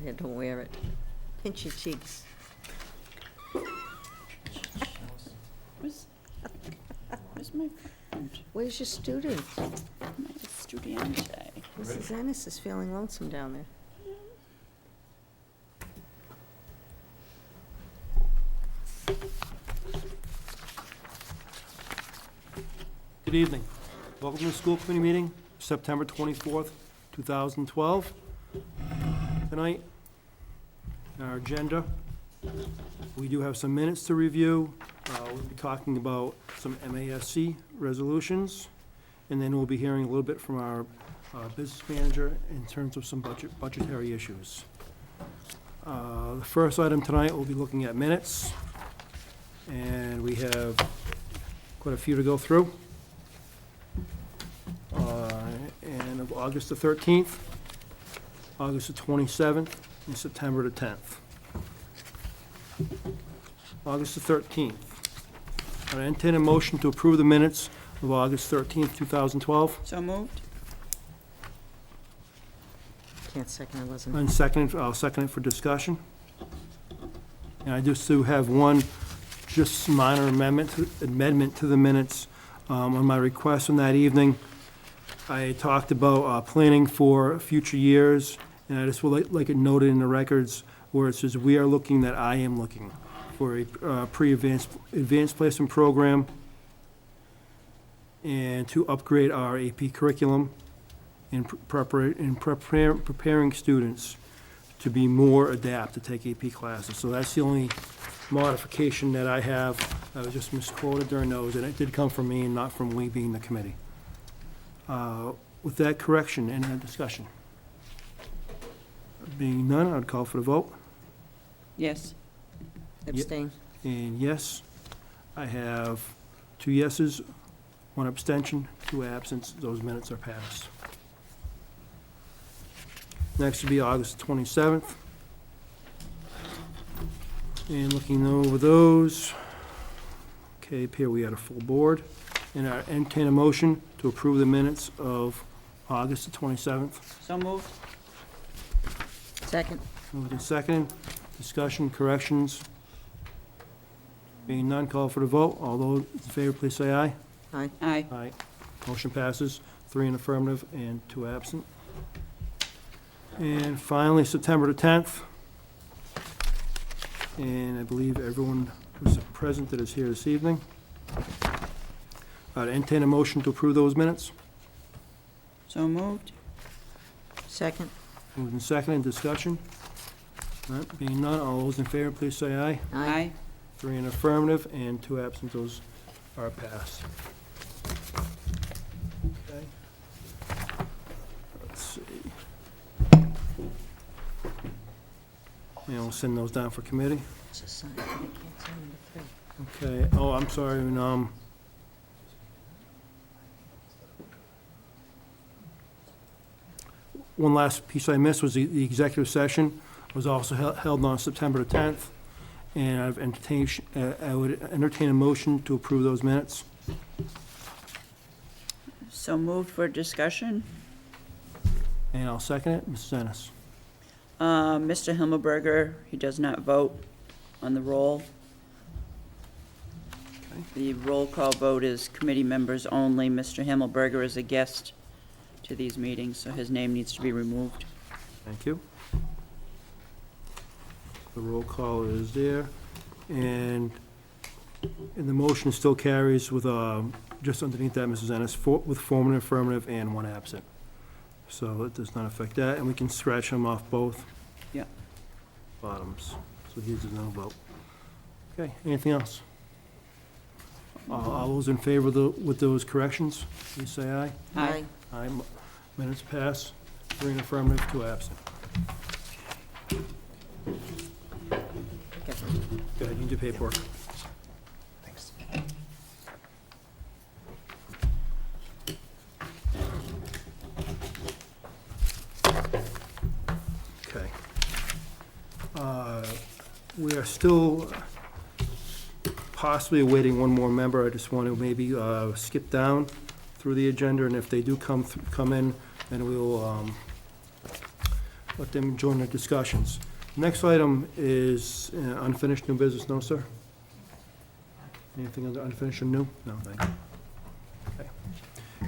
I don't wear it. Pinch your cheeks. Where's my friend? Where's your student? My studiante. Mrs. Ennis is feeling lonesome down there. Good evening. Welcome to the school committee meeting, September 24th, 2012. Tonight, our agenda, we do have some minutes to review. We'll be talking about some MASC resolutions, and then we'll be hearing a little bit from our business manager in terms of some budgetary issues. The first item tonight, we'll be looking at minutes, and we have quite a few to go through. And of August the 13th, August the 27th, and September the 10th. August the 13th. I entertain a motion to approve the minutes of August 13th, 2012. So moved? Can't second, I wasn't. And second, I'll second it for discussion. And I just do have one just minor amendment to the minutes. On my request from that evening, I talked about planning for future years, and I just would like it noted in the records where it says, "We are looking," that I am looking for a advanced placement program and to upgrade our AP curriculum and preparing students to be more adept to take AP classes. So that's the only modification that I have. I was just misquoted during those, and it did come from me and not from we being the committee. With that correction, any discussion? Being none, I'd call for the vote. Yes. Abstain. And yes, I have 2 yeses, 1 abstention, 2 absents. Those minutes are passed. Next would be August 27th. And looking over those, okay, up here we had a full board. And I entertain a motion to approve the minutes of August the 27th. So moved? Second. Moved and seconded. Discussion, corrections. Being none, call for the vote. All those in favor, please say aye. Aye. Aye. Aye. Motion passes, 3 in affirmative and 2 absent. And finally, September the 10th. And I believe everyone who's present that is here this evening. I'd entertain a motion to approve those minutes. So moved? Second. Moved and seconded, discussion. Not being none, all those in favor, please say aye. Aye. 3 in affirmative and 2 absent, those are passed. Okay. Let's see. And we'll send those down for committee. Just sign, but I can't sign number 3. Okay, oh, I'm sorry, one last piece I missed was the executive session was also held on September the 10th, and I've entertained, I would entertain a motion to approve those minutes. So moved for discussion? And I'll second it. Mrs. Ennis. Mr. Himmelberger, he does not vote on the roll. Okay. The roll call vote is committee members only. Mr. Himmelberger is a guest to these meetings, so his name needs to be removed. Thank you. The roll call is there, and the motion still carries with, just underneath that, Mrs. Ennis, with 4 in affirmative and 1 absent. So it does not affect that, and we can scratch them off both. Yeah. Bottoms, so here's a no vote. Okay, anything else? All those in favor with those corrections, please say aye. Aye. Aye, minutes pass, 3 in affirmative, 2 absent. Okay. Go ahead, you do paperwork. Thanks. Okay. We are still possibly awaiting one more member. I just want to maybe skip down through the agenda, and if they do come in, then we will let them join the discussions. Next item is unfinished new business. No, sir? Anything under unfinished or new? No, thank you.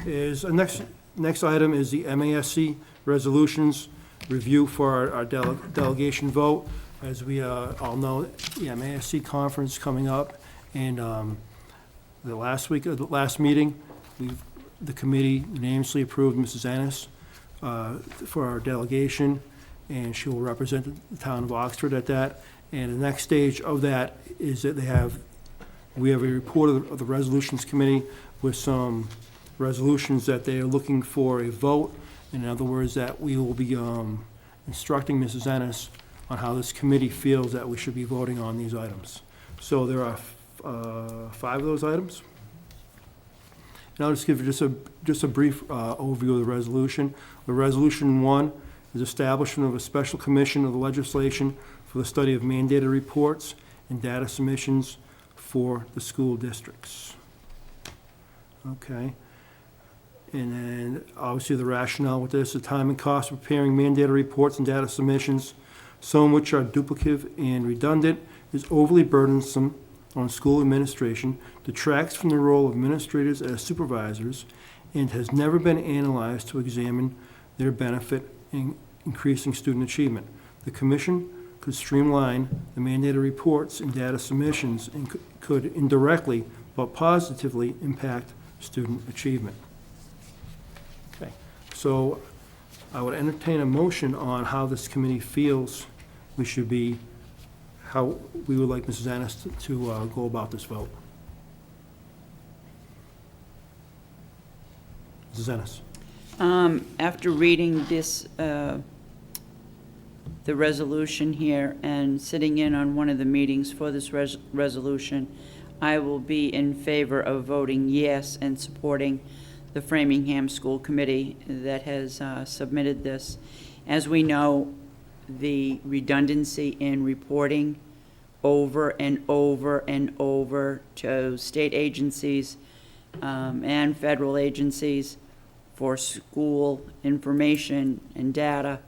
Okay. Next item is the MASC resolutions review for our delegation vote. As we all know, the MASC conference coming up, and the last week of the last meeting, the committee unanimously approved Mrs. Ennis for our delegation, and she will represent the town of Oxford at that. And the next stage of that is that we have a report of the resolutions committee with some resolutions that they are looking for a vote. In other words, that we will be instructing Mrs. Ennis on how this committee feels that we should be voting on these items. So there are 5 of those items. And I'll just give you just a brief overview of the resolution. The resolution 1 is establishment of a special commission of the legislation for the study of mandated reports and data submissions for the school districts. Okay. And then, obviously, the rationale with this, the time and cost of preparing mandated reports and data submissions, some which are duplicative and redundant, is overly burdensome on school administration, detracts from the role of administrators as supervisors, and has never been analyzed to examine their benefit in increasing student achievement. The commission could streamline the mandated reports and data submissions and could indirectly but positively impact student achievement. Okay, so I would entertain a motion on how this committee feels we should be, how we would like Mrs. Ennis to go about this vote. Mrs. Ennis. After reading this, the resolution here and sitting in on one of the meetings for this resolution, I will be in favor of voting yes and supporting the Framingham School Committee that has submitted this. As we know, the redundancy in reporting over and over and over to state agencies and federal agencies for school information and data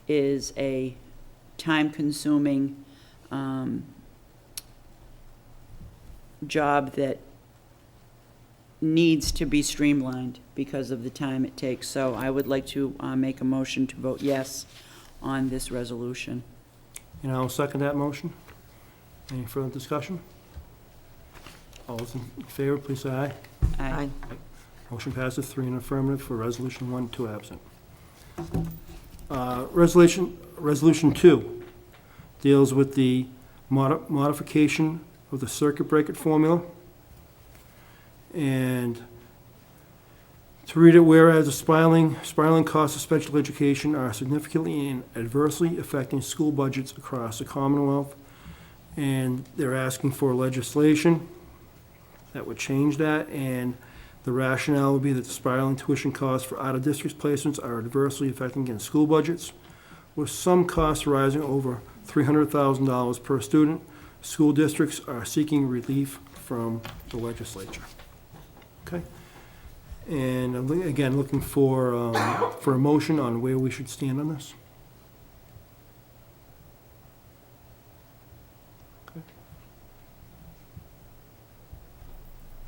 is a time-consuming job that needs to be streamlined because of the time it takes. So I would like to make a motion to vote yes on this resolution. And I'll second that motion. Any further discussion? All those in favor, please say aye. Aye. Motion passes 3 in affirmative for resolution 1, 2 absent. Resolution 2 deals with the modification of the circuit breaker formula. And to read it, whereas the spiraling costs of special education are significantly and adversely affecting school budgets across the Commonwealth, and they're asking for legislation that would change that, and the rationale would be that the spiraling tuition costs for out-of-district placements are adversely affecting against school budgets, with some costs rising over $300,000 per student. School districts are seeking relief from the legislature. Okay? And again, looking for a motion on where we should stand on this. Okay.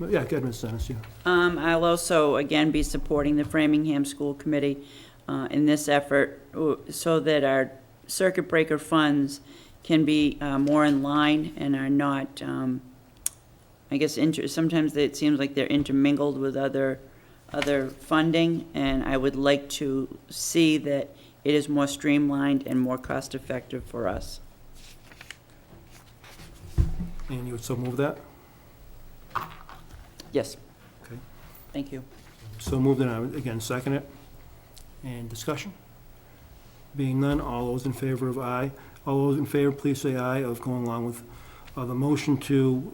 Yeah, go ahead, Ms. Ennis, yeah. I'll also, again, be supporting the Framingham School Committee in this effort so that our circuit breaker funds can be more in line and are not, I guess, sometimes it seems like they're intermingled with other funding, and I would like to see that it is more streamlined and more cost-effective for us. And you would so move that? Yes. Okay. Thank you. So moved, and I would again second it. And discussion? Being none, all those in favor of aye. All those in favor, please say aye of going along with the motion to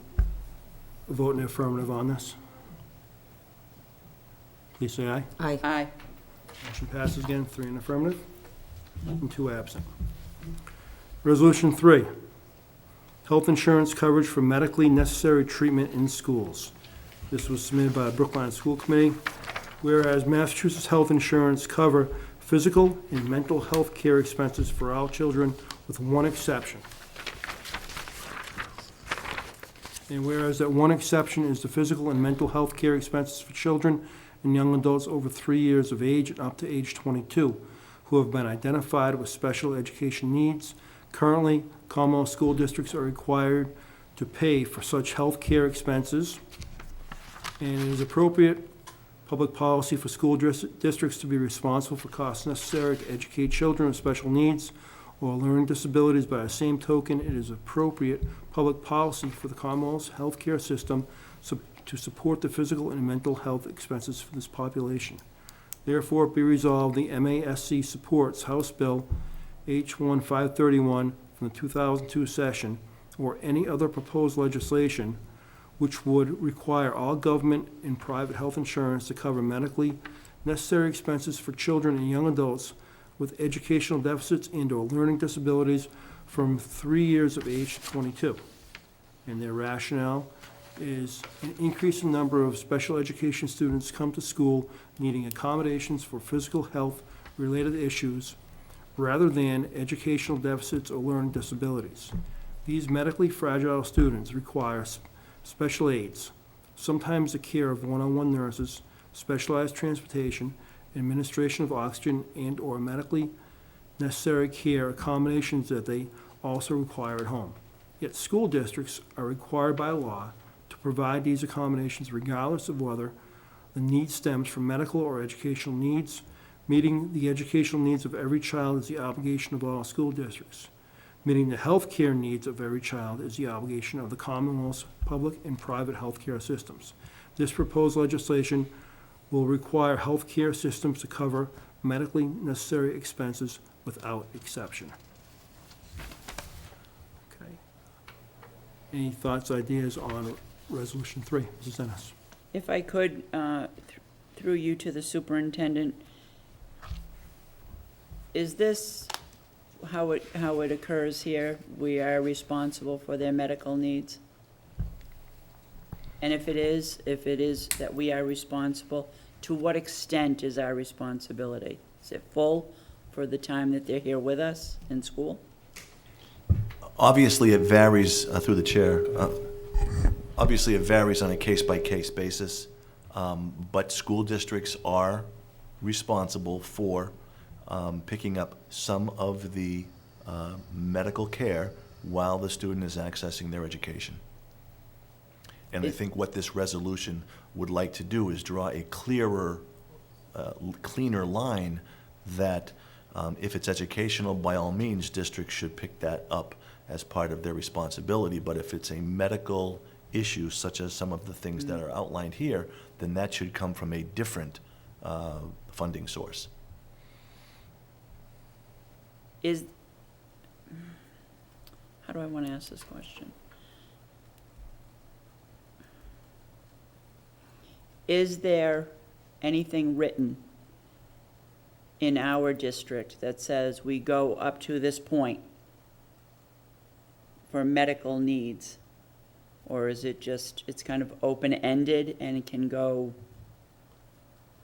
vote in the affirmative on this. Please say aye. Aye. Aye. Motion passes again, 3 in affirmative and 2 absent. Resolution 3, health insurance coverage for medically necessary treatment in schools. This was submitted by the Brookline School Committee. Whereas Massachusetts health insurance cover physical and mental health care expenses for all children, with one exception. And whereas that one exception is the physical and mental health care expenses for children and young adults over 3 years of age and up to age 22 who have been identified with special education needs. Currently, Commonwealth school districts are required to pay for such health care expenses, and it is appropriate public policy for school districts to be responsible for costs necessary to educate children with special needs or learning disabilities. By the same token, it is appropriate public policy for the Commonwealth's healthcare system to support the physical and mental health expenses for this population. Therefore, be resolved, the MASC supports House Bill H1 531 from the 2002 session, or any other proposed legislation which would require all government and private health insurance to cover medically necessary expenses for children and young adults with educational deficits and/or learning disabilities from 3 years of age to 22. And their rationale is an increasing number of special education students come to school needing accommodations for physical health-related issues rather than educational deficits or learning disabilities. These medically fragile students require special aids, sometimes the care of one-on-one nurses, specialized transportation, administration of oxygen, and/or medically necessary care accommodations that they also require at home. Yet school districts are required by law to provide these accommodations regardless of whether the need stems from medical or educational needs. Meeting the educational needs of every child is the obligation of all school districts. Meeting the health care needs of every child is the obligation of the Commonwealth's public and private health care systems. This proposed legislation will require health care systems to cover medically necessary expenses without exception. Okay. Any thoughts, ideas on Resolution 3? Mrs. Ennis? If I could, through you to the superintendent, is this how it occurs here? We are responsible for their medical needs? And if it is that we are responsible, to what extent is our responsibility? Is it full for the time that they're here with us in school? Obviously, it varies, through the chair. Obviously, it varies on a case-by-case basis, but school districts are responsible for picking up some of the medical care while the student is accessing their education. And I think what this resolution would like to do is draw a clearer, cleaner line that if it's educational, by all means, districts should pick that up as part of their responsibility. But if it's a medical issue, such as some of the things that are outlined here, then that should come from a different funding source. How do I want to ask this question? Is there anything written in our district that says we go up to this point for medical needs? Or is it just, it's kind of open-ended and it can go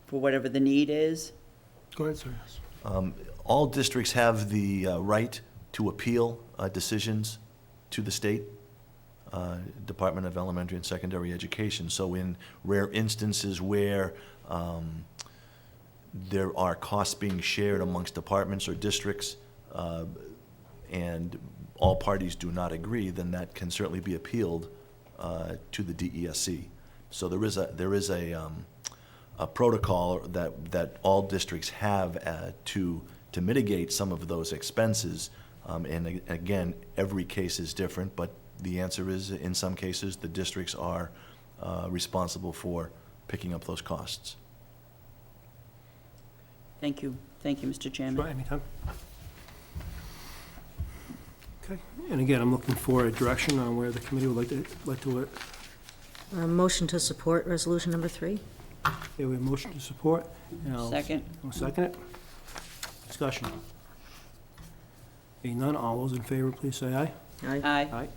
for whatever the need is? Go ahead, sir. Yes. All districts have the right to appeal decisions to the state Department of Elementary and Secondary Education. So in rare instances where there are costs being shared amongst departments or districts and all parties do not agree, then that can certainly be appealed to the DESC. So there is a protocol that all districts have to mitigate some of those expenses. And again, every case is different, but the answer is, in some cases, the districts are responsible for picking up those costs. Thank you, Mr. Chairman. Sure, anytime. Okay, and again, I'm looking for a direction on where the committee would like to Motion to support Resolution number 3? Okay, we have a motion to support. And I'll second it. Discussion. Being none, all those in favor, please say aye. Aye. Aye. Aye.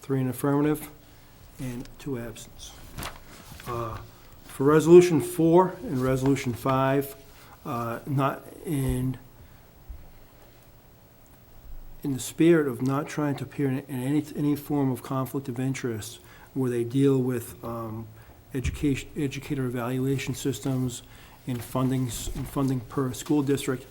3 in affirmative and 2 absence. For Resolution 4 and Resolution 5, not in the spirit of not trying to appear in any form of conflict of interest, where they deal with educator evaluation systems and funding per school district,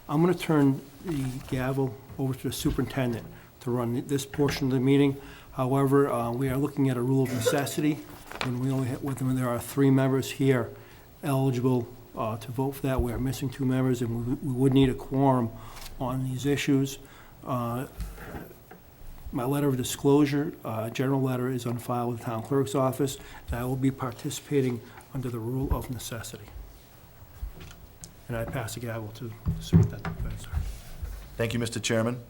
I'm going to turn the gavel over to the superintendent to run this portion of the meeting. However, we are looking at a rule of necessity when there are 3 members here eligible to vote for that. We are missing 2 members, and we would need a quorum on these issues. My letter of disclosure, general letter, is on file with the town clerk's office, and I will be participating under the rule of necessity. And I pass the gavel to the superintendent. Go ahead, sir. Thank you, Mr. Chairman.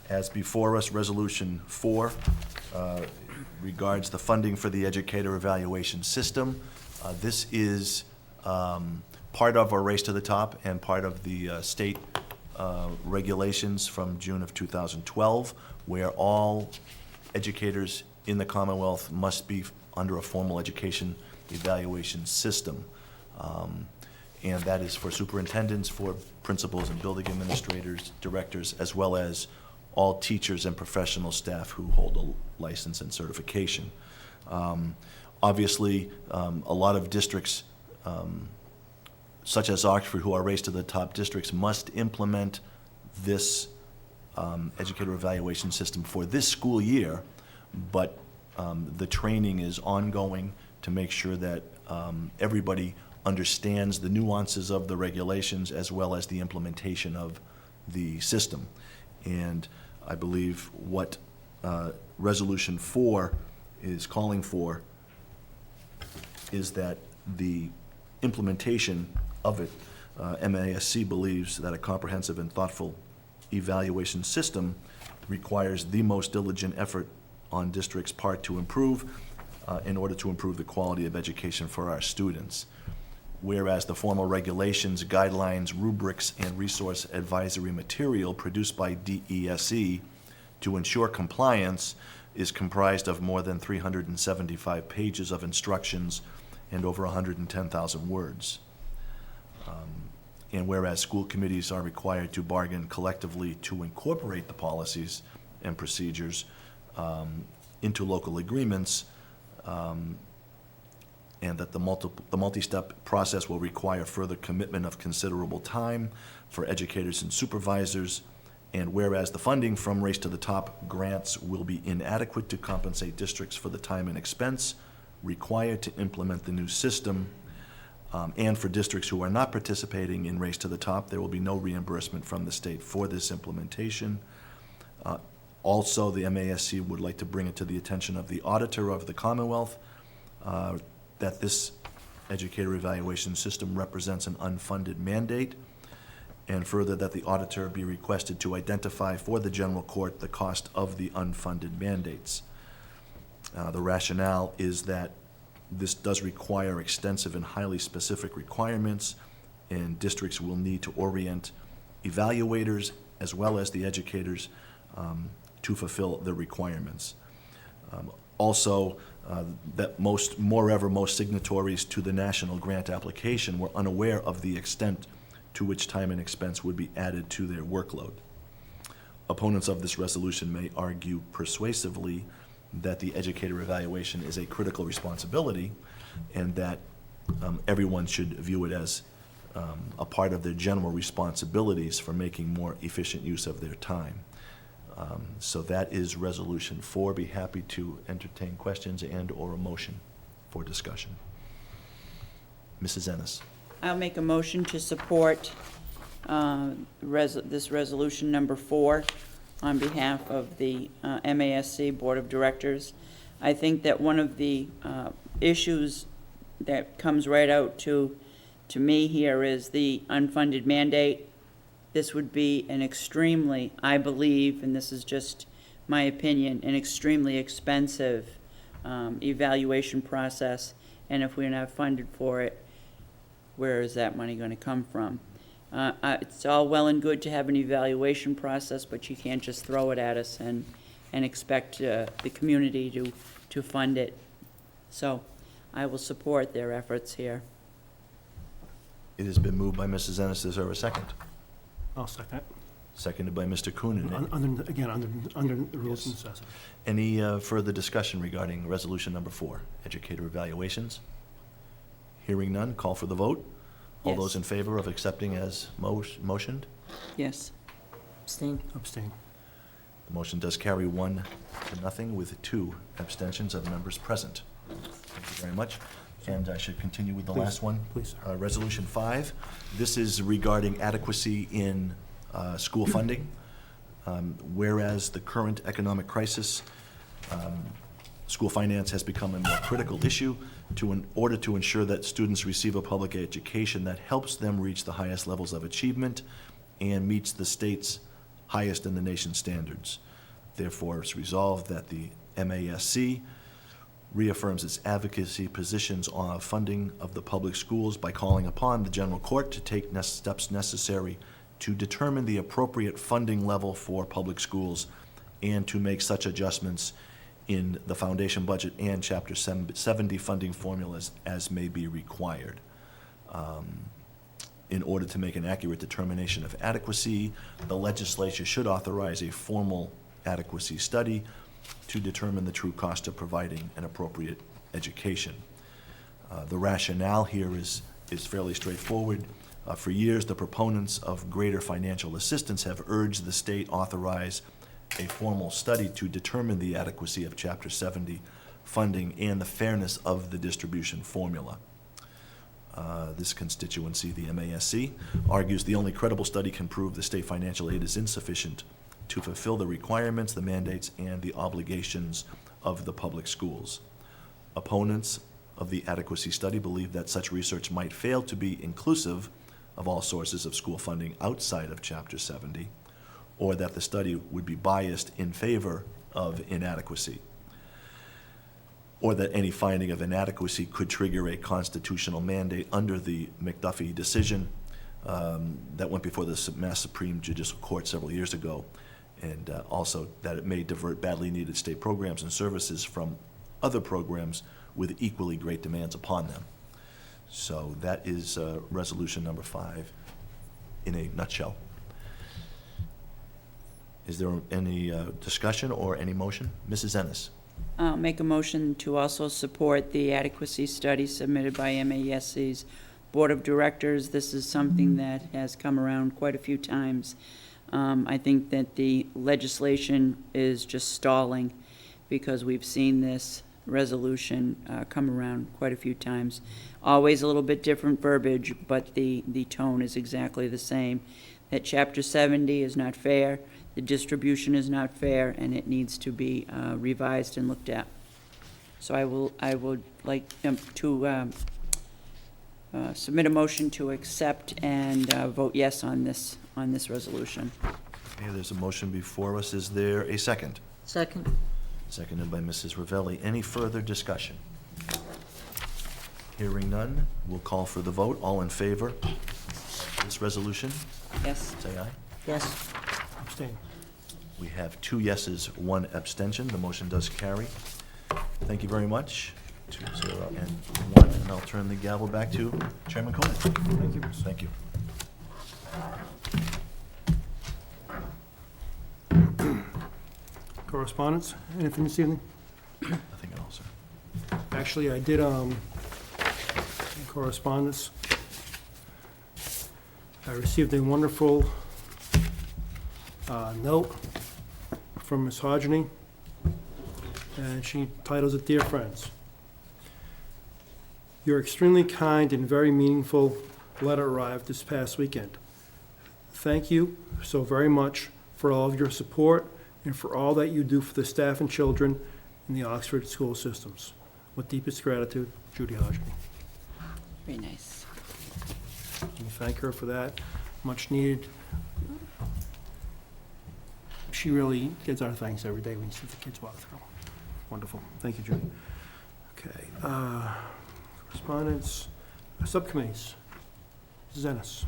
As before us, Resolution 4 regards the funding for the educator evaluation system. This is part of our Race to the Top and part of the state regulations from June of 2012, where all educators in the Commonwealth must be under a formal education evaluation system. And that is for superintendents, for principals and building administrators, directors, as well as all teachers and professional staff who hold a license and certification. Obviously, a lot of districts, such as Oxford, who are Race to the Top districts, must implement this educator evaluation system for this school year, but the training is ongoing to make sure that everybody understands the nuances of the regulations as well as the implementation of the system. And I believe what Resolution 4 is calling for is that the implementation of it, MASC believes that a comprehensive and thoughtful evaluation system requires the most diligent effort on districts' part to improve, in order to improve the quality of education for our students. Whereas the formal regulations, guidelines, rubrics, and resource advisory material produced by DESE to ensure compliance is comprised of more than 375 pages of instructions and over 110,000 words. And whereas school committees are required to bargain collectively to incorporate the policies and procedures into local agreements, and that the multi-step process will require further commitment of considerable time for educators and supervisors, and whereas the funding from Race to the Top grants will be inadequate to compensate districts for the time and expense required to implement the new system, and for districts who are not participating in Race to the Top, there will be no reimbursement from the state for this implementation. Also, the MASC would like to bring it to the attention of the Auditor of the Commonwealth that this educator evaluation system represents an unfunded mandate, and further that the auditor be requested to identify for the general court the cost of the unfunded mandates. The rationale is that this does require extensive and highly specific requirements, and districts will need to orient evaluators as well as the educators to fulfill the requirements. Also, that most signatories to the national grant application were unaware of the extent to which time and expense would be added to their workload. Opponents of this resolution may argue persuasively that the educator evaluation is a critical responsibility and that everyone should view it as a part of their general responsibilities for making more efficient use of their time. So that is Resolution 4. Be happy to entertain questions and/or a motion for discussion. Mrs. Ennis. I'll make a motion to support this resolution number 4 on behalf of the MASC Board of Directors. I think that one of the issues that comes right out to me here is the unfunded mandate. This would be an extremely, I believe, and this is just my opinion, an extremely expensive evaluation process. And if we're not funded for it, where is that money going to come from? It's all well and good to have an evaluation process, but you can't just throw it at us and expect the community to fund it. So I will support their efforts here. It has been moved by Mrs. Ennis. Is there a second? I'll second it. Seconded by Mr. Coonan. Under the rules of necessity. Any further discussion regarding resolution number 4, educator evaluations? Hearing none, call for the vote. All Yes. those in favor of accepting as motioned? Yes. Abstain. Abstain. The motion does carry 1-0 with 2 abstentions of members present. Thank you very much. And I should continue with the Please. last one. Please, sir. Resolution 5, this is regarding adequacy in school funding. Whereas the current economic crisis, school finance has become a more critical issue in order to ensure that students receive a public education that helps them reach the highest levels of achievement and meets the state's highest in the nation standards. Therefore, it's resolved that the MASC reaffirms its advocacy positions on funding of the public schools by calling upon the general court to take steps necessary to determine the appropriate funding level for public schools and to make such adjustments in the foundation budget and Chapter 70 funding formulas as may be required. In order to make an accurate determination of adequacy, the legislature should authorize a formal adequacy study to determine the true cost of providing an appropriate education. The rationale here is fairly straightforward. For years, the proponents of greater financial assistance have urged the state authorize a formal study to determine the adequacy of Chapter 70 funding and the fairness of the distribution formula. This constituency, the MASC, argues the only credible study can prove the state financial aid is insufficient to fulfill the requirements, the mandates, and the obligations of the public schools. Opponents of the adequacy study believe that such research might fail to be inclusive of all sources of school funding outside of Chapter 70, or that the study would be biased in favor of inadequacy, or that any finding of inadequacy could trigger a constitutional mandate under the McDuffie decision that went before the Mass Supreme Judicial Court several years ago, and also that it may divert badly needed state programs and services from other programs with equally great demands upon them. So that is resolution number 5 in a nutshell. Is there any discussion or any motion? Mrs. Ennis? I'll make a motion to also support the adequacy study submitted by MASC's Board of Directors. This is something that has come around quite a few times. I think that the legislation is just stalling because we've seen this resolution come around quite a few times. Always a little bit different verbiage, but the tone is exactly the same. That Chapter 70 is not fair, the distribution is not fair, and it needs to be revised and looked at. So I would like to submit a motion to accept and vote yes on this resolution. Okay, there's a motion before us. Is there a second? Second. Seconded by Mrs. Ravelli. Any further discussion? Hearing none, we'll call for the vote. All in favor of this resolution, Yes? say aye. Yes. Abstain. We have 2 yeses, 1 abstention. The motion does carry. Thank you very much. 2-0 and 1. And I'll turn the gavel back to Chairman Cohen. Thank you. Thank you. Correspondence, anything this evening? Nothing at all, sir. Actually, I did, correspondence. I received a wonderful, note from Ms. Hodgeny, and she titles it, "Dear Friends, your extremely kind and very meaningful letter arrived this past weekend. Thank you so very much for all of your support and for all that you do for the staff and children in the Oxford school systems. With deepest gratitude, Judy Hodgeny." Very nice. We thank her for that, much needed. She really gets our thanks every day when you see the kids walk through. Wonderful. Thank you, Judy. Okay, correspondence, subcommittees. Mrs. Ennis.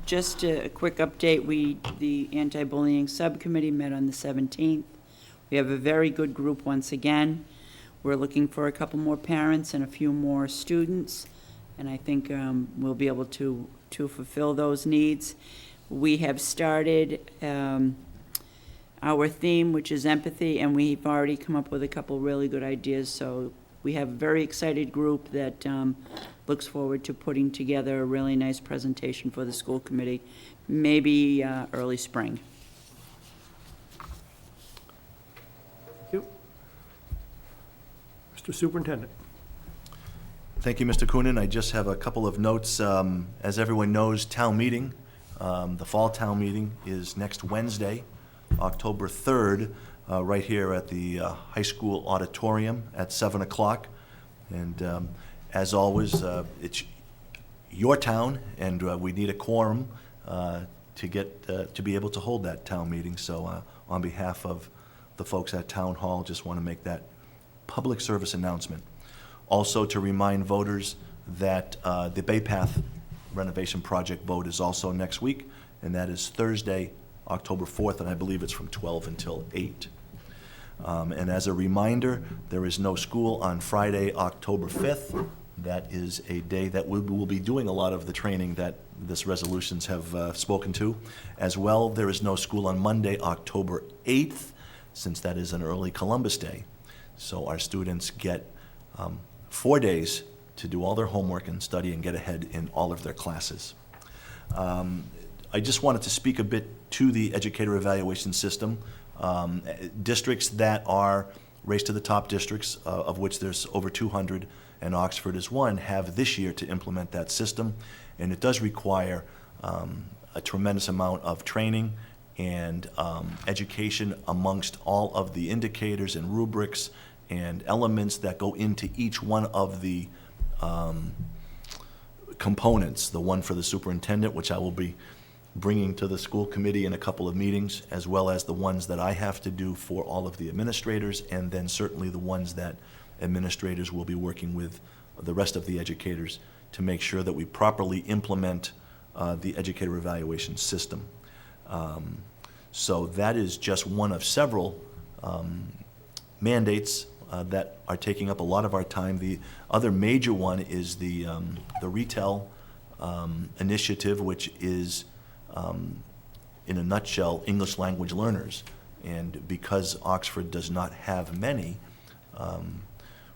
Just a quick update, the anti-bullying subcommittee met on the 17th. We have a very good group once again. We're looking for a couple more parents and a few more students. and I think we'll be able to fulfill those needs. We have started our theme, which is empathy, and we've already come up with a couple really good ideas, so we have a very excited group that looks forward to putting together a really nice presentation for the school committee, maybe early spring. Thank you. Mr. Superintendent. Thank you, Mr. Coonan. I just have a couple of notes. As everyone knows, town meeting, the fall town meeting is next Wednesday, October 3rd, right here at the high school auditorium at 7 o'clock. And as always, it's your town, and we need a quorum to be able to hold that town meeting. So on behalf of the folks at Town Hall, just want to make that public service announcement. Also to remind voters that the Bay Path renovation project vote is also next week, and that is Thursday, October 4th, and I believe it's from 12 until 8. And as a reminder, there is no school on Friday, October 5th. That is a day that we will be doing a lot of the training that this resolutions have spoken to. As well, there is no school on Monday, October 8th, since that is an early Columbus Day. So our students get 4 days to do all their homework and study and get ahead in all of their classes. I just wanted to speak a bit to the educator evaluation system. Districts that are Race to the Top districts, of which there's over 200, and Oxford is one, have this year to implement that system. And it does require a tremendous amount of training and education amongst all of the indicators and rubrics and elements that go into each one of the components. The one for the superintendent, which I will be bringing to the school committee in a couple of meetings, as well as the ones that I have to do for all of the administrators, and then certainly the ones that administrators will be working with the rest of the educators to make sure that we properly implement the educator evaluation system. So that is just one of several mandates that are taking up a lot of our time. The other major one is the RETEL initiative, which is, in a nutshell, English language learners. And because Oxford does not have many,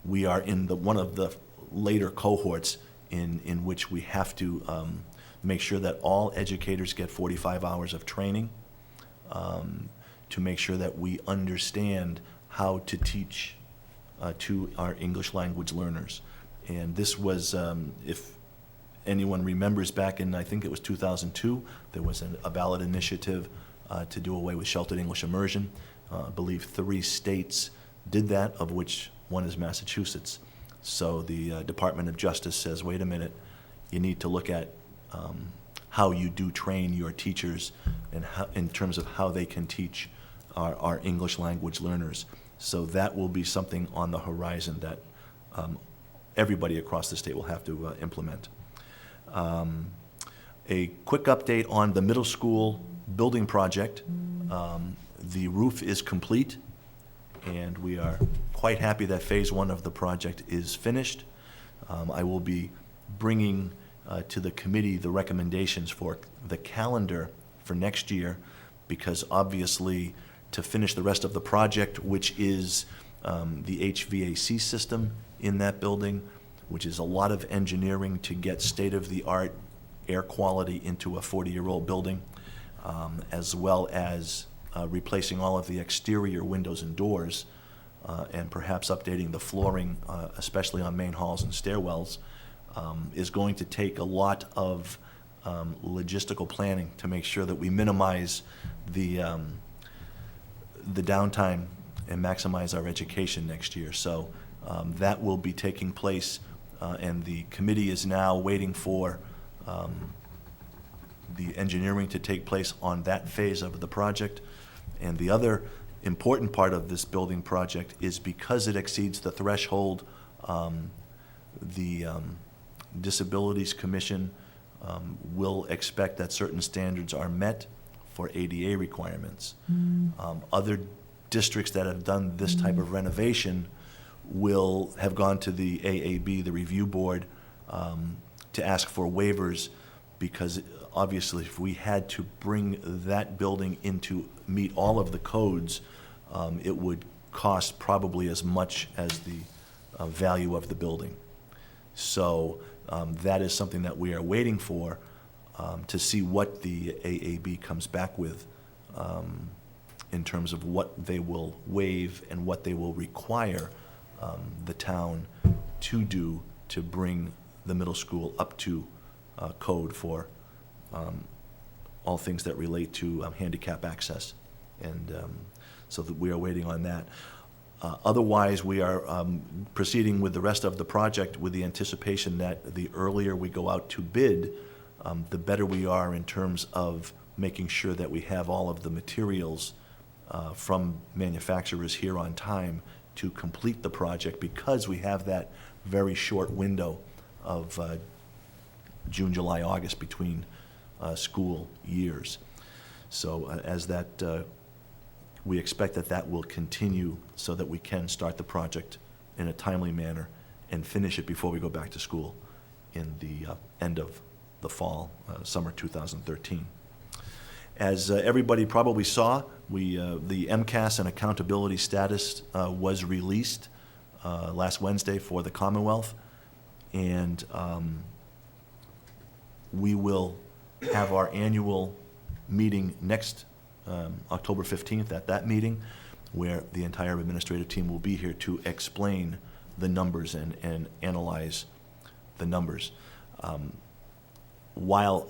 we are in one of the later cohorts in which we have to make sure that all educators get 45 hours of training to make sure that we understand how to teach to our English language learners. And this was, if anyone remembers, back in, I think it was 2002, there was a ballot initiative to do away with sheltered English immersion. I believe 3 states did that, of which one is Massachusetts. So the Department of Justice says, wait a minute, you need to look at how you do train your teachers and how, in terms of how they can teach our English language learners. So that will be something on the horizon that everybody across the state will have to implement. A quick update on the middle school building project. The roof is complete, and we are quite happy that phase 1 of the project is finished. I will be bringing to the committee the recommendations for the calendar for next year, because obviously to finish the rest of the project, which is the HVAC system in that building, which is a lot of engineering to get state-of-the-art air quality into a 40-year-old building, as well as replacing all of the exterior windows and doors, and perhaps updating the flooring, especially on main halls and stairwells, is going to take a lot of logistical planning to make sure that we minimize the downtime and maximize our education next year. So that will be taking place, and the committee is now waiting for the engineering to take place on that phase of the project. And the other important part of this building project is, because it exceeds the threshold, the Disabilities Commission will expect that certain standards are met for ADA requirements. Other districts that have done this type of renovation will have gone to the AAB, the review board, to ask for waivers, because obviously if we had to bring that building into, meet all of the codes, it would cost probably as much as the value of the building. So that is something that we are waiting for, to see what the AAB comes back with in terms of what they will waive and what they will require the town to do to bring the middle school up to code for all things that relate to handicap access. And so that we are waiting on that. Otherwise, we are proceeding with the rest of the project with the anticipation that the earlier we go out to bid, the better we are in terms of making sure that we have all of the materials from manufacturers here on time to complete the project, because we have that very short window of June, July, August between school years. So as that, we expect that that will continue so that we can start the project in a timely manner and finish it before we go back to school in the end of the fall, summer 2013. As everybody probably saw, the MCAS and accountability status was released last Wednesday for the Commonwealth, and we will have our annual meeting next October 15th at that meeting, where the entire administrative team will be here to explain the numbers and analyze the numbers. While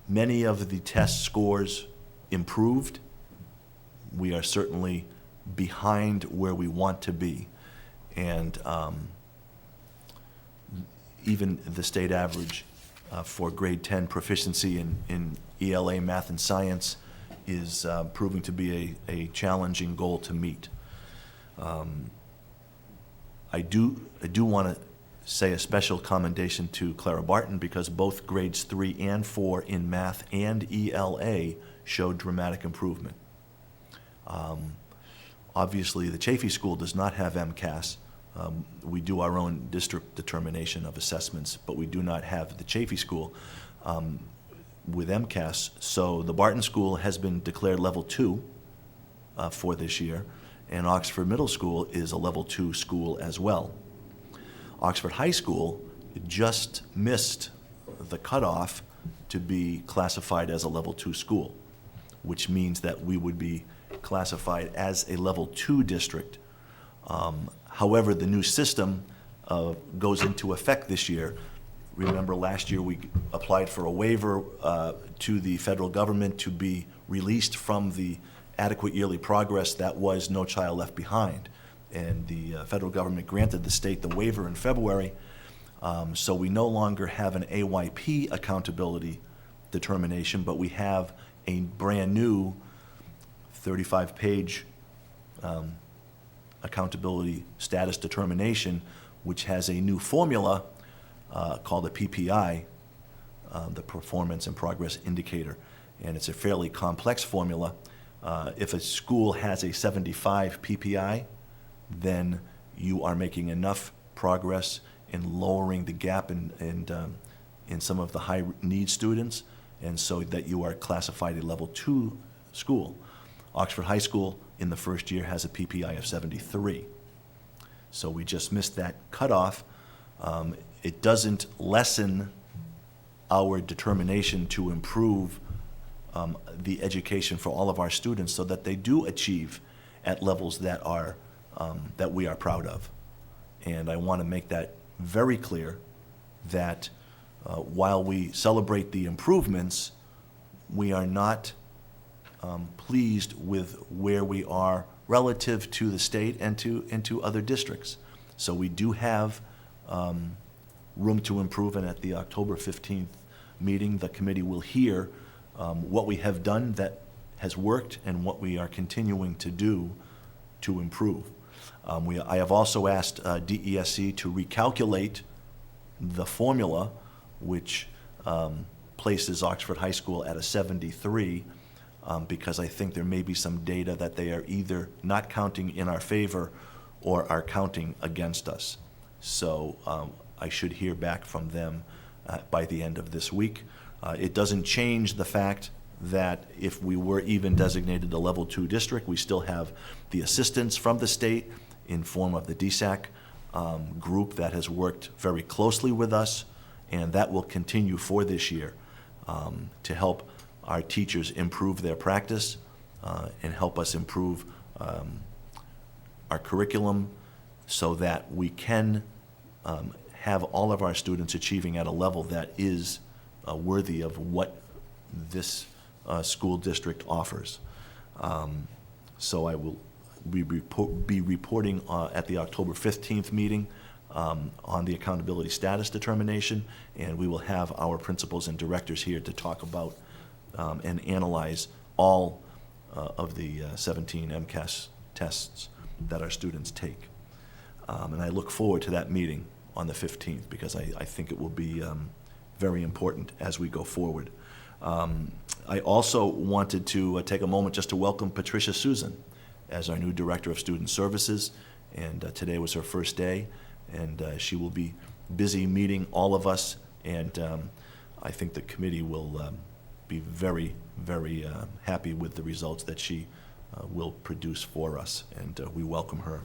many of the test scores improved, we are certainly behind where we want to be. And even the state average for grade 10 proficiency in ELA, math, and science is proving to be a challenging goal to meet. I do want to say a special commendation to Clara Barton, because both grades 3 and 4 in math and ELA showed dramatic improvement. Obviously, the Chafee School does not have MCAS. We do our own district determination of assessments, but we do not have the Chafee School with MCAS. So the Barton School has been declared level 2 for this year, and Oxford Middle School is a level 2 school as well. Oxford High School just missed the cutoff to be classified as a level 2 school, which means that we would be classified as a level 2 district. However, the new system goes into effect this year. Remember, last year we applied for a waiver to the federal government to be released from the adequate yearly progress that was No Child Left Behind. And the federal government granted the state the waiver in February. So we no longer have an AYP accountability determination, but we have a brand new 35-page accountability status determination, which has a new formula called the PPI, the Performance and Progress Indicator. And it's a fairly complex formula. If a school has a 75 PPI, then you are making enough progress in lowering the gap in some of the high need students, and so that you are classified a level 2 school. Oxford High School in the first year has a PPI of 73. So we just missed that cutoff. It doesn't lessen our determination to improve the education for all of our students so that they do achieve at levels that are that we are proud of. And I want to make that very clear that while we celebrate the improvements, we are not pleased with where we are relative to the state and to other districts. So we do have room to improve, and at the October 15th meeting, the committee will hear what we have done that has worked and what we are continuing to do to improve. I have also asked DESC to recalculate the formula, which places Oxford High School at a 73, because I think there may be some data that they are either not counting in our favor or are counting against us. So I should hear back from them by the end of this week. It doesn't change the fact that if we were even designated a level 2 district, we still have the assistance from the state in form of the DSAC group that has worked very closely with us, and that will continue for this year to help our teachers improve their practice and help us improve our curriculum so that we can have all of our students achieving at a level that is worthy of what this school district offers. So I will be reporting at the October 15th meeting on the accountability status determination, and we will have our principals and directors here to talk about and analyze all of the 17 MCAS tests that our students take. And I look forward to that meeting on the 15th because I think it will be very important as we go forward. I also wanted to take a moment just to welcome Patricia Susan as our new Director of Student Services, and today was her first day, and she will be busy meeting all of us, and I think the committee will be very, very happy with the results that she will produce for us, and we welcome her.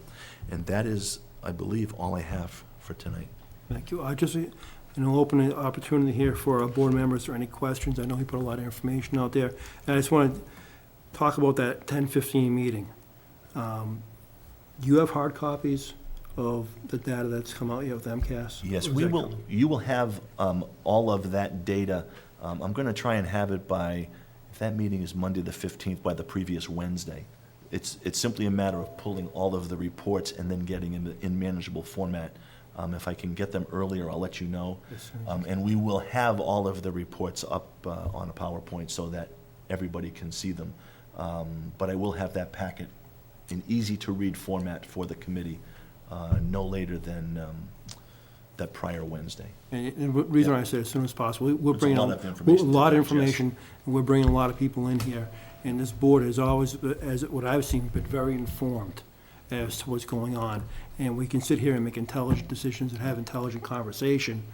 And that is, I believe, all I have for tonight. Thank you. I'll open an opportunity here for our board members or any questions. I know he put a lot of information out there. And I just want to talk about that 10:15 meeting. Do you have hard copies of the data that's come out yet with MCAS? Yes, Or is we that will. coming? You will have all of that data. I'm going to try and have it by, if that meeting is Monday the 15th, by the previous Wednesday. It's simply a matter of pulling all of the reports and then getting them in manageable format. If I can get them earlier, I'll let you know. Yes, sir. And we will have all of the reports up on a PowerPoint so that everybody can see them. But I will have that packet in easy-to-read format for the committee no later than that prior Wednesday. And the reason I say as soon as possible, we're It's a bringing lot of information a to lot of digest. information, and we're bringing a lot of people in here. And this board has always, as what I've seen, been very informed as to what's going on. And we can sit here and make intelligent decisions and have intelligent conversation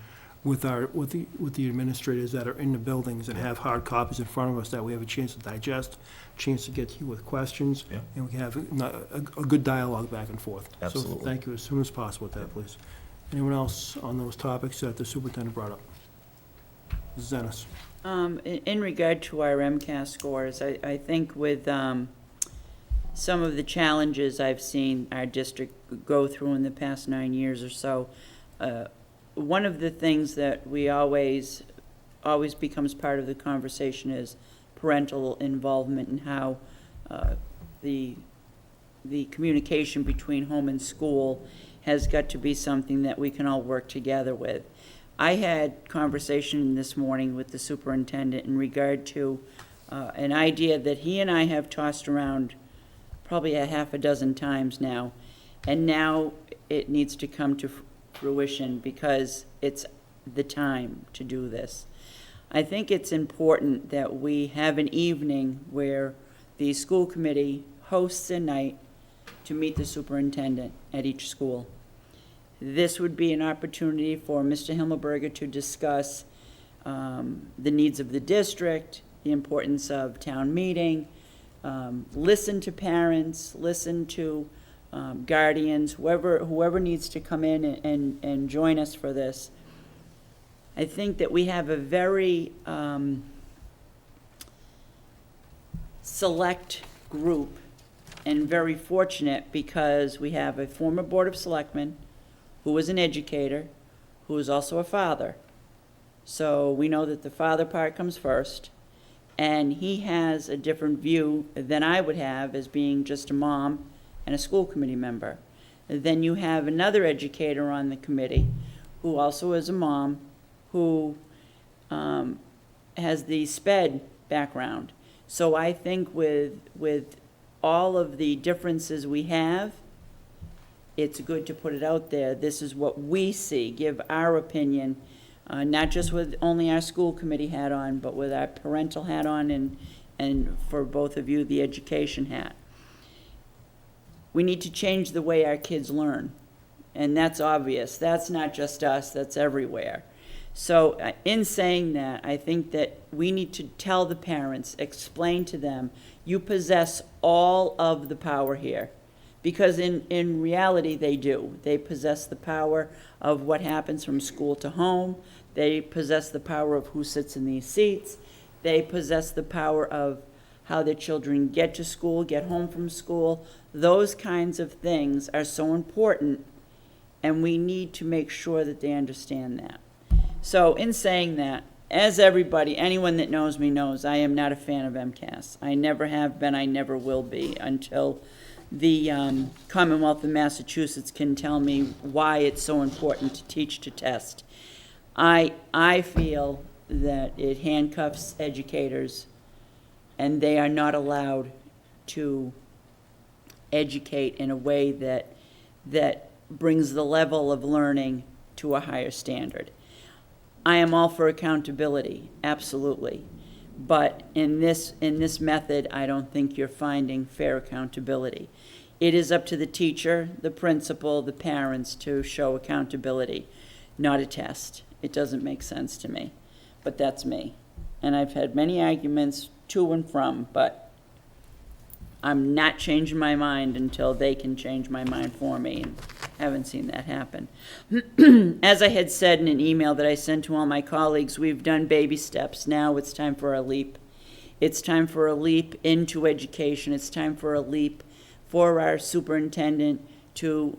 with the administrators that are in the buildings and have hard copies in front of us that we have a chance to digest, chance to get to you with questions, Yeah. and we can have a good dialogue back and forth. Absolutely. So thank you as soon as possible with that, please. Anyone else on those topics that the superintendent brought up? Mrs. Ennis? In regard to our MCAS scores, I think with some of the challenges I've seen our district go through in the past 9 years or so, one of the things that we always becomes part of the conversation is parental involvement and how the communication between home and school has got to be something that we can all work together with. I had conversation this morning with the superintendent in regard to an idea that he and I have tossed around probably a half a dozen times now, and now it needs to come to fruition because it's the time to do this. I think it's important that we have an evening where the school committee hosts a night to meet the superintendent at each school. This would be an opportunity for Mr. Himmelberger to discuss the needs of the district, the importance of town meeting, listen to parents, listen to guardians, whoever needs to come in and join us for this. I think that we have a very select group and very fortunate because we have a former Board of Selectmen who was an educator, who is also a father. So we know that the father part comes first, and he has a different view than I would have as being just a mom and a school committee member. Then you have another educator on the committee who also is a mom, who has the SPED background. So I think with all of the differences we have, it's good to put it out there. This is what we see, give our opinion, not just with only our school committee hat on, but with our parental hat on and for both of you, the education hat. We need to change the way our kids learn, and that's obvious. That's not just us, that's everywhere. So in saying that, I think that we need to tell the parents, explain to them, you possess all of the power here. Because in reality, they do. They possess the power of what happens from school to home. They possess the power of who sits in these seats. They possess the power of how their children get to school, get home from school. Those kinds of things are so important, and we need to make sure that they understand that. So in saying that, as everybody, anyone that knows me knows, I am not a fan of MCAS. I never have been, I never will be, until the Commonwealth of Massachusetts can tell me why it's so important to teach to test. I feel that it handcuffs educators, and they are not allowed to educate in a way that brings the level of learning to a higher standard. I am all for accountability, absolutely. But in this method, I don't think you're finding fair accountability. It is up to the teacher, the principal, the parents to show accountability, not a test. It doesn't make sense to me, but that's me. And I've had many arguments to and from, but I'm not changing my mind until they can change my mind for me, and haven't seen that happen. As I had said in an email that I sent to all my colleagues, we've done baby steps. Now it's time for a leap. It's time for a leap into education. It's time for a leap for our superintendent to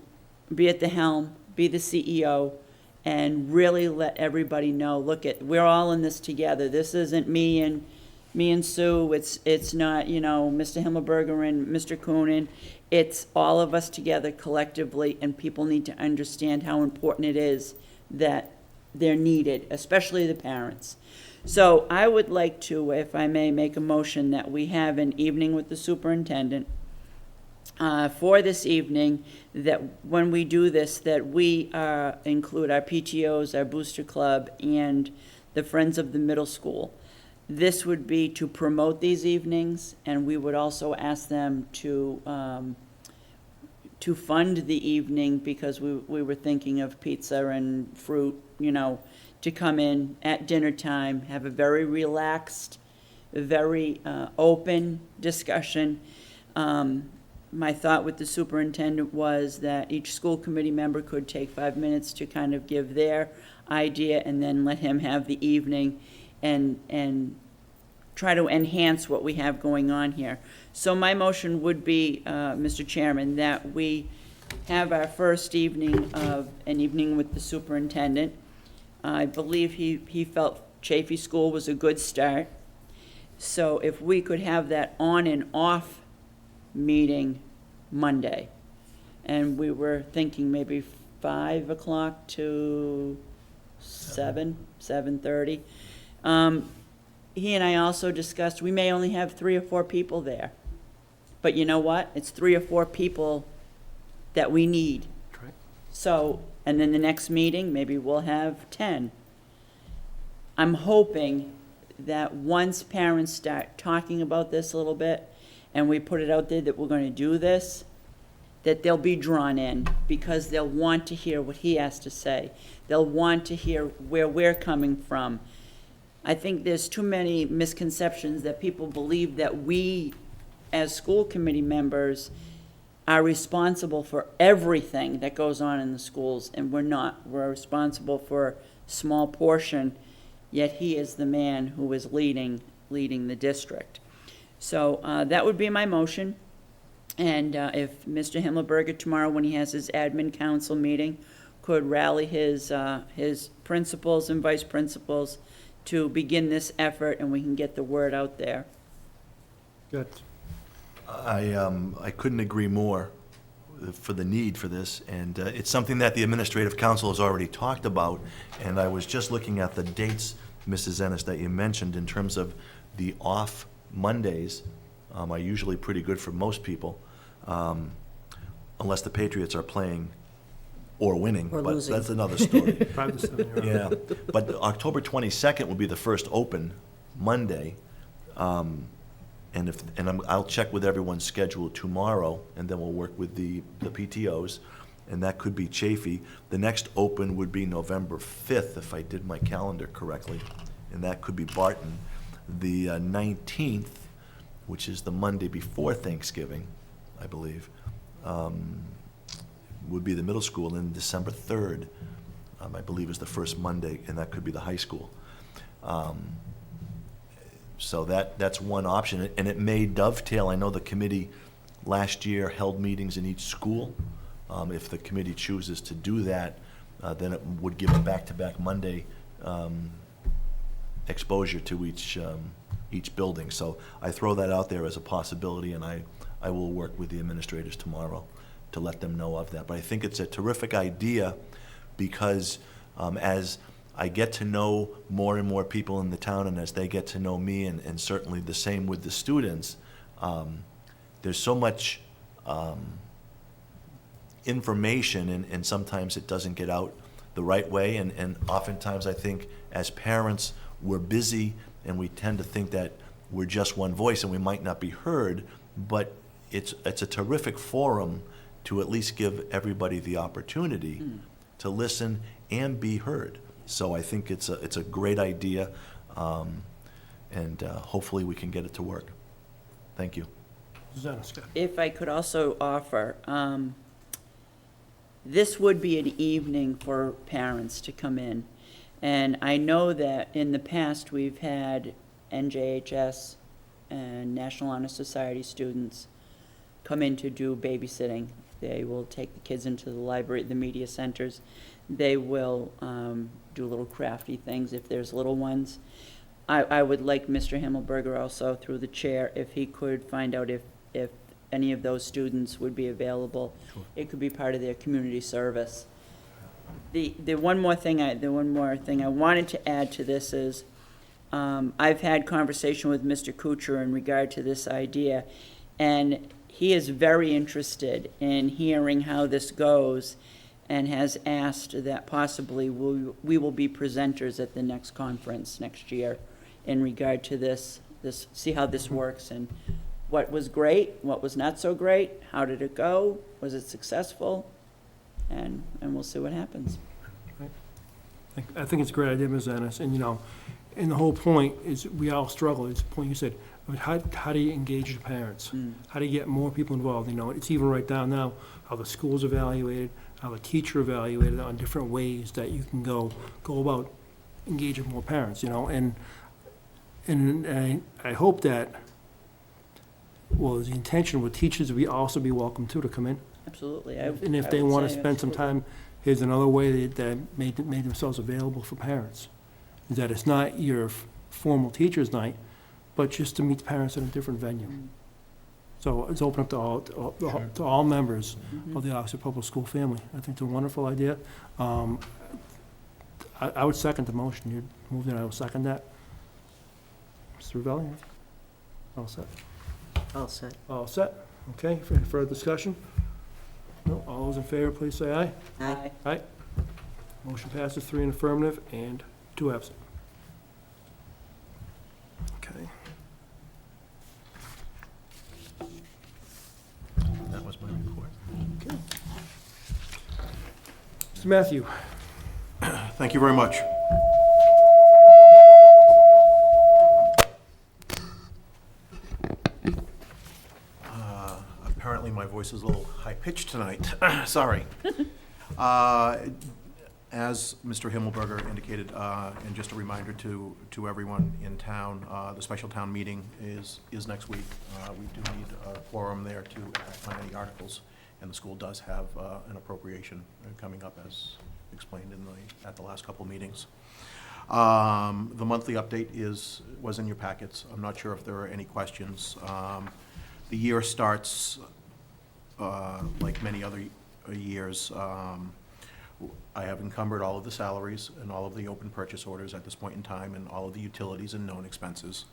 be at the helm, be the CEO, and really let everybody know, look, we're all in this together. This isn't me and Sue, it's not, Mr. Himmelberger and Mr. Coonan. It's all of us together collectively, and people need to understand how important it is that they're needed, especially the parents. So I would like to, if I may, make a motion that we have an evening with the superintendent for this evening, that when we do this, that we include our PTOs, our booster club, and the Friends of the Middle School. This would be to promote these evenings, and we would also ask them to fund the evening, because we were thinking of pizza and fruit, to come in at dinner time, have a very relaxed, very open discussion. My thought with the superintendent was that each school committee member could take 5 minutes to kind of give their idea, and then let him have the evening and try to enhance what we have going on here. So my motion would be, Mr. Chairman, that we have our first evening of an evening with the superintendent. I believe he felt Chafee School was a good start. So if we could have that on and off meeting Monday, and we were thinking maybe 5 o'clock to 7:30. He and I also discussed, we may only have 3 or 4 people there. But you know what? It's 3 or 4 people that we need. Right. So, and then the next meeting, maybe we'll have 10. I'm hoping that once parents start talking about this a little bit, and we put it out there that we're going to do this, that they'll be drawn in, because they'll want to hear what he has to say. They'll want to hear where we're coming from. I think there's too many misconceptions that people believe that we, as school committee members, are responsible for everything that goes on in the schools, and we're not. We're responsible for a small portion, yet he is the man who is leading the district. So that would be my motion. And if Mr. Himmelberger tomorrow, when he has his admin council meeting, could rally his principals and vice principals to begin this effort, and we can get the word out there. Good. I couldn't agree more for the need for this, and it's something that the Administrative Council has already talked about, and I was just looking at the dates, Mrs. Ennis, that you mentioned in terms of the off Mondays are usually pretty good for most people, unless the Patriots are playing or winning, Or but losing. that's another story. 5 to 7, you're Yeah, right. but October 22nd will be the first open Monday. I'll check with everyone's schedule tomorrow, and then we'll work with the PTOs and that could be Chafee. The next open would be November 5th, if I did my calendar correctly, and that could be Barton. The 19th, which is the Monday before Thanksgiving, I believe, would be the middle school, and December 3rd, I believe, is the first Monday, and that could be the high school. So that's one option, and it may dovetail. I know the committee last year held meetings in each school. If the committee chooses to do that, then it would give a back-to-back Monday exposure to each building. So I throw that out there as a possibility, and I will work with the administrators tomorrow to let them know of that. But I think it's a terrific idea because as I get to know more and more people in the town, and as they get to know me, and certainly the same with the students, there's so much information, and sometimes it doesn't get out the right way, and oftentimes I think as parents, we're busy, and we tend to think that we're just one voice, and we might not be heard, but it's a terrific forum to at least give everybody the opportunity to listen and be heard. So I think it's a great idea, and hopefully we can get it to work. Thank you. Susanna, Scott. If I could also offer, this would be an evening for parents to come in. And I know that in the past, we've had NJHS and National Honor Society students come in to do babysitting. They will take the kids into the library, the media centers. They will do little crafty things if there's little ones. I would like Mr. Himmelberger also, through the chair, if he could find out if any of those students would be available. Sure. It could be part of their community service. The one more thing I wanted to add to this is, I've had conversation with Mr. Kuchar in regard to this idea, and he is very interested in hearing how this goes, and has asked that possibly we will be presenters at the next conference next year in regard to this, see how this works, and what was great, what was not so great, how did it go, was it successful, and we'll see what happens. I think it's a great idea, Ms. Ennis, and and the whole point is, we all struggle, it's the point you said, how do you engage the parents? How do you get more people involved? It's even right down now, how the school's evaluated, how the teacher evaluated on different ways that you can go about engaging more parents, and I hope that, well, the intention with teachers, we also be welcome too to come in. Absolutely. And if they want to spend some time, here's another way that made themselves available for parents. Is that it's not your formal teacher's night, but just to meet the parents in a different venue. So it's open up to all members of the Oxford Public School family. I think it's a wonderful idea. I would second the motion. You moved it, I will second that. Mr. Ravelli? All set? All set. All set? Okay, any further discussion? No, all those in favor, please say aye. Aye. Aye. Motion passes 3 in affirmative and 2 absent. Okay. That was my report. Mr. Matthew? Thank you very much. Apparently my voice is a little high-pitched tonight. Sorry. As Mr. Himmelberger indicated, and just a reminder to everyone in town, the special town meeting is next week. We do need a quorum there to act on any articles, and the school does have an appropriation coming up, as explained at the last couple meetings. The monthly update was in your packets. I'm not sure if there are any questions. The year starts like many other years. I have encumbered all of the salaries and all of the open purchase orders at this point in time, and all of the utilities and known expenses.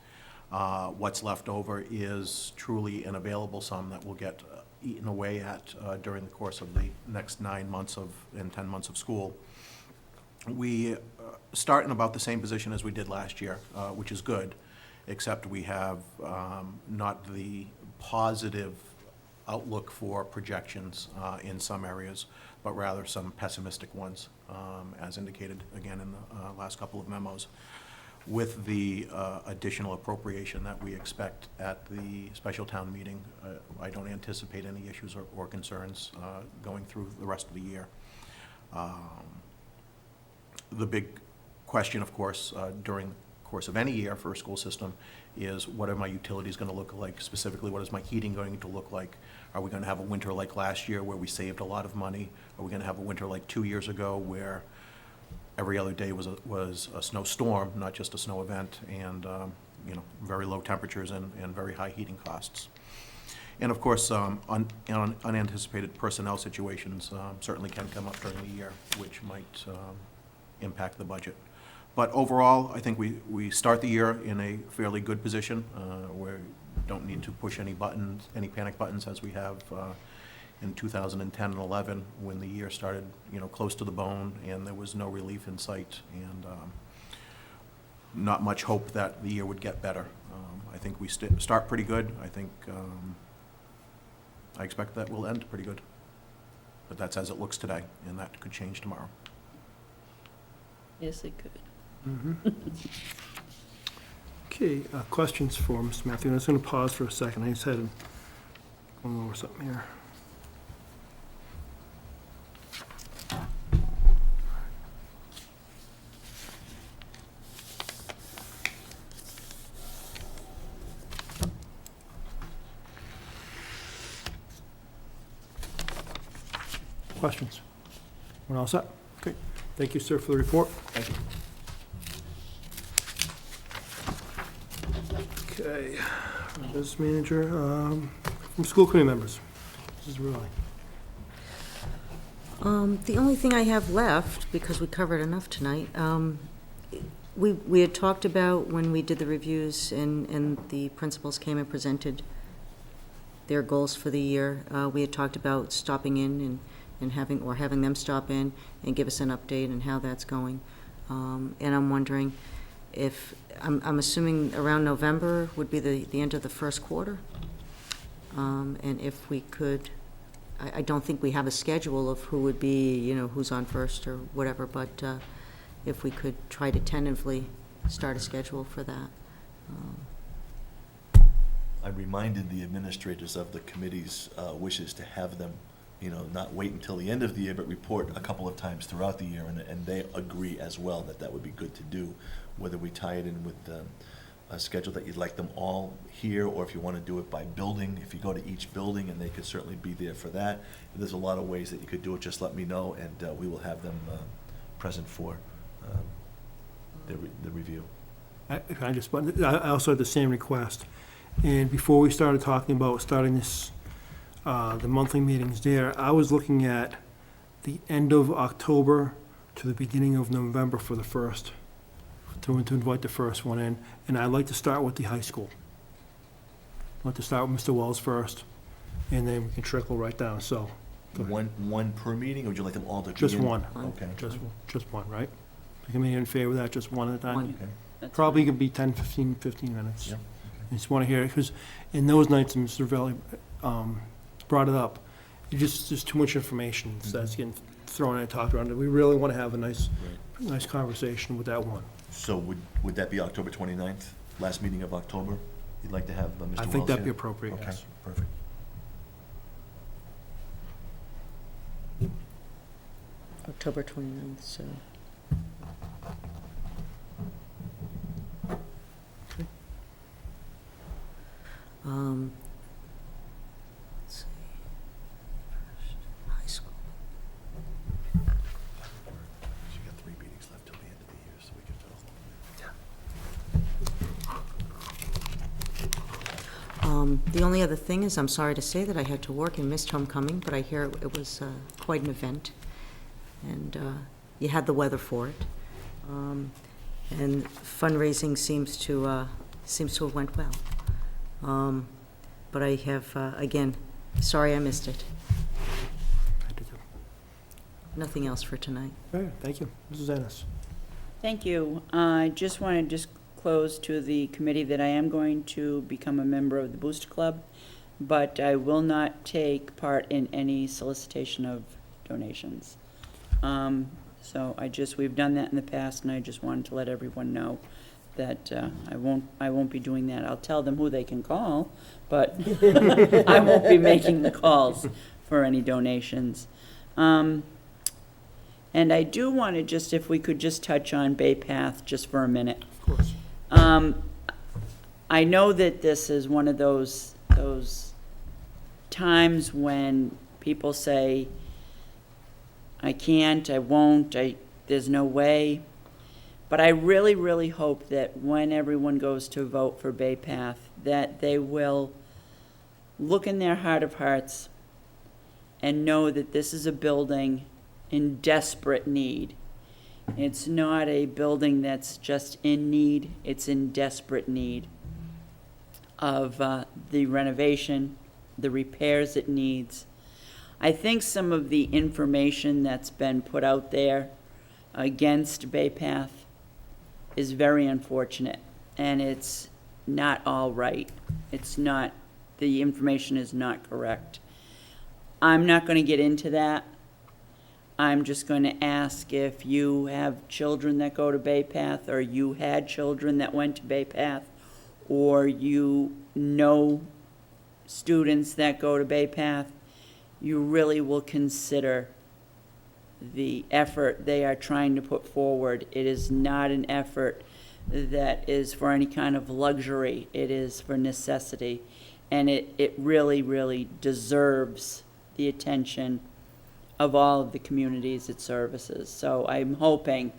What's left over is truly an available sum that will get eaten away at during the course of the next 9 months and 10 months of school. We start in about the same position as we did last year, which is good, except we have not the positive outlook for projections in some areas, but rather some pessimistic ones, as indicated again in the last couple of memos. With the additional appropriation that we expect at the special town meeting, I don't anticipate any issues or concerns going through the rest of the year. The big question, of course, during the course of any year for a school system is, what are my utilities going to look like? Specifically, what is my heating going to look like? Are we going to have a winter like last year where we saved a lot of money? Are we going to have a winter like 2 years ago where every other day was a snowstorm, not just a snow event, and very low temperatures and very high heating costs? And of course, unanticipated personnel situations certainly can come up during the year, which might impact the budget. But overall, I think we start the year in a fairly good position, where we don't need to push any buttons, any panic buttons, as we have in 2010 and 11, when the year started, close to the bone, and there was no relief in sight, and not much hope that the year would get better. I think we start pretty good. I think I expect that we'll end pretty good. But that's as it looks today, and that could change tomorrow. Yes, it could. Okay, questions for Mr. Matthew? I'm just going to pause for a second. I just had going over something here. Questions? We're all set? Okay. Thank you, sir, for the report. Thank you. Okay. Business manager, from school committee members. Mrs. Rowley. The only thing I have left, because we covered enough tonight, we had talked about when we did the reviews and the principals came and presented their goals for the year, we had talked about stopping in and having them stop in and give us an update on how that's going. And I'm wondering if, I'm assuming around November would be the end of the first quarter. And if we could, I don't think we have a schedule of who would be, who's on first or whatever, but if we could try to tentatively start a schedule for that. I reminded the administrators of the committee's wishes to have them, not wait until the end of the year, but report a couple of times throughout the year, and they agree as well that that would be good to do, whether we tie it in with a schedule that you'd like them all here, or if you want to do it by building, if you go to each building, and they could certainly be there for that. There's a lot of ways that you could do it. Just let me know, and we will have them present for the review. I also had the same request. And before we started talking about starting this, the monthly meetings there, I was looking at the end of October to the beginning of November for the first, to invite the first one in. And I'd like to start with the high school. I'd like to start with Mr. Wells first, and then we can trickle right down, so. One per meeting, or would you like them all to be Just in? one. Okay. Just one, right? You can be in favor of that, just one at a time? One. Okay. That's Probably fine. could be 10, 15 minutes. Yeah. I just want to hear it, because in those nights, and Mr. Velli brought it up, there's too much information that's getting thrown and talked around. We really want to have a nice conversation with that one. So would that be October 29th, last meeting of October? You'd like to have Mr. Wells I think that'd be here? appropriate, Okay, yes. perfect. October 29th, so. Let's see. High school. You got 3 meetings left till the end of the year, so we can The only other thing is, I'm sorry to say that I had to work and missed homecoming, but I hear it was quite an event, and you had the weather for it. And fundraising seems to have went well. But I have, again, sorry I missed it. Nothing else for tonight. Okay, thank you. Mrs. Ennis. Thank you. I just want to disclose to the committee that I am going to become a member of the Booster Club. but I will not take part in any solicitation of donations. So we've done that in the past, and I just wanted to let everyone know that I won't be doing that. I'll tell them who they can call, but I won't be making the calls for any donations. And I do want to just, if we could just touch on Bay Path just for a minute. Of course. I know that this is one of those times when people say, I can't, I won't, there's no way. But I really, really hope that when everyone goes to vote for Bay Path, that they will look in their heart of hearts and know that this is a building in desperate need. It's not a building that's just in need, it's in desperate need of the renovation, the repairs it needs. I think some of the information that's been put out there against Bay Path is very unfortunate, and it's not all right. The information is not correct. I'm not going to get into that. I'm just going to ask if you have children that go to Bay Path, or you had children that went to Bay Path, or you know students that go to Bay Path, you really will consider the effort they are trying to put forward. It is not an effort that is for any kind of luxury. It is for necessity. And it really, really deserves the attention of all of the communities it services. So I'm hoping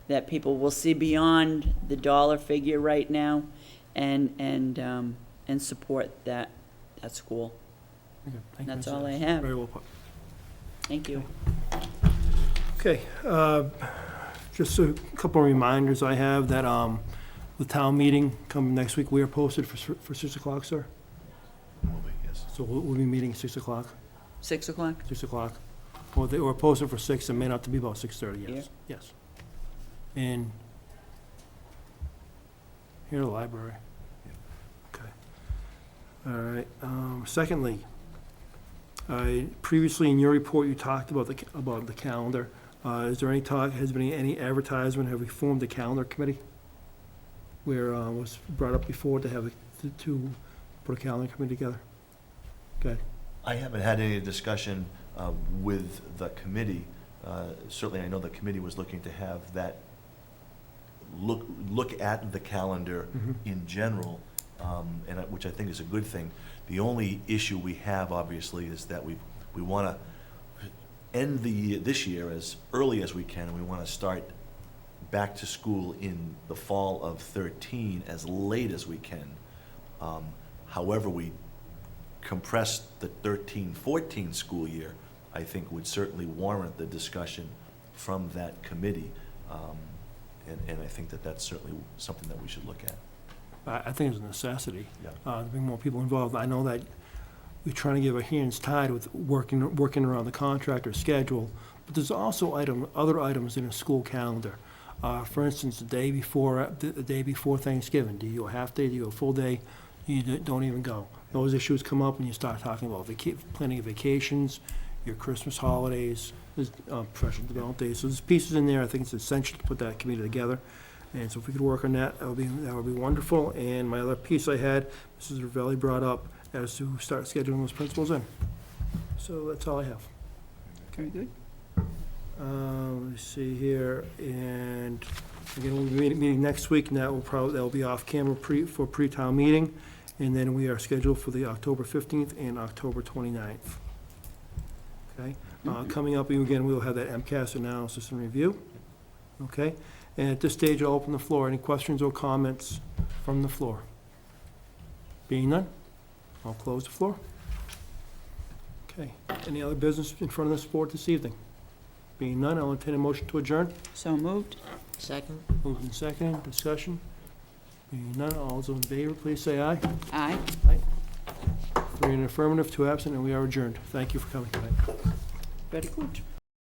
that people will see beyond the dollar figure right now and support that school. Okay, thank you, That's Mrs. all I Ennis. have. Very well put. Thank you. Okay, just a couple of reminders I have that, the town meeting coming next week, we are posted for 6 o'clock, sir? Yes. So we'll be meeting 6 o'clock, 6 o'clock? 6 o'clock. Well, they were posted for 6, it may not to be about 6:30, Here? yes, yes. And here at the library. Okay. All right, secondly, previously in your report, you talked about the calendar. Is there any talk, has been any advertisement, have we formed a calendar committee? Where, was brought up before to put a calendar committee together? Okay. I haven't had any discussion with the committee. Certainly, I know the committee was looking to have that look at the calendar Mhm. in general, which I think is a good thing. The only issue we have, obviously, is that we want to end this year as early as we can, and we want to start back to school in the fall of 13 as late as we can. However, we compress the 13-14 school year, I think would certainly warrant the discussion from that committee. And I think that that's certainly something that we should look at. I think it's a necessity. Yeah. To bring more people involved. I know that we're trying to give our hands tied with working around the contractor schedule, but there's also other items in a school calendar. For instance, the day before Thanksgiving, do you go a half day, do you go a full day? You don't even go. Those issues come up when you start talking about planning of vacations, your Christmas holidays, professional development days. So there's pieces in there. I think it's essential to put that committee together. And so if we could work on that, that would be wonderful. And my other piece I had, Mrs. Ravelli brought up, as to start scheduling those principals in. So that's all I have. Very good. Let me see here, and again, we'll be meeting next week, and that'll be off camera for pre-town meeting. And then we are scheduled for the October 15th and October 29th. Okay? Coming up, again, we'll have that MCAS analysis and review. Okay? And at this stage, I'll open the floor. Any questions or comments from the floor? Being none, I'll close the floor. Okay. Any other business in front of this board this evening? Being none, I'll entertain a motion to adjourn. So moved? Second? Moved and seconded, discussion. Being none, all those in favor, please say aye. Aye. 3 in affirmative, 2 absent, and we are adjourned. Thank you for coming tonight. Very good.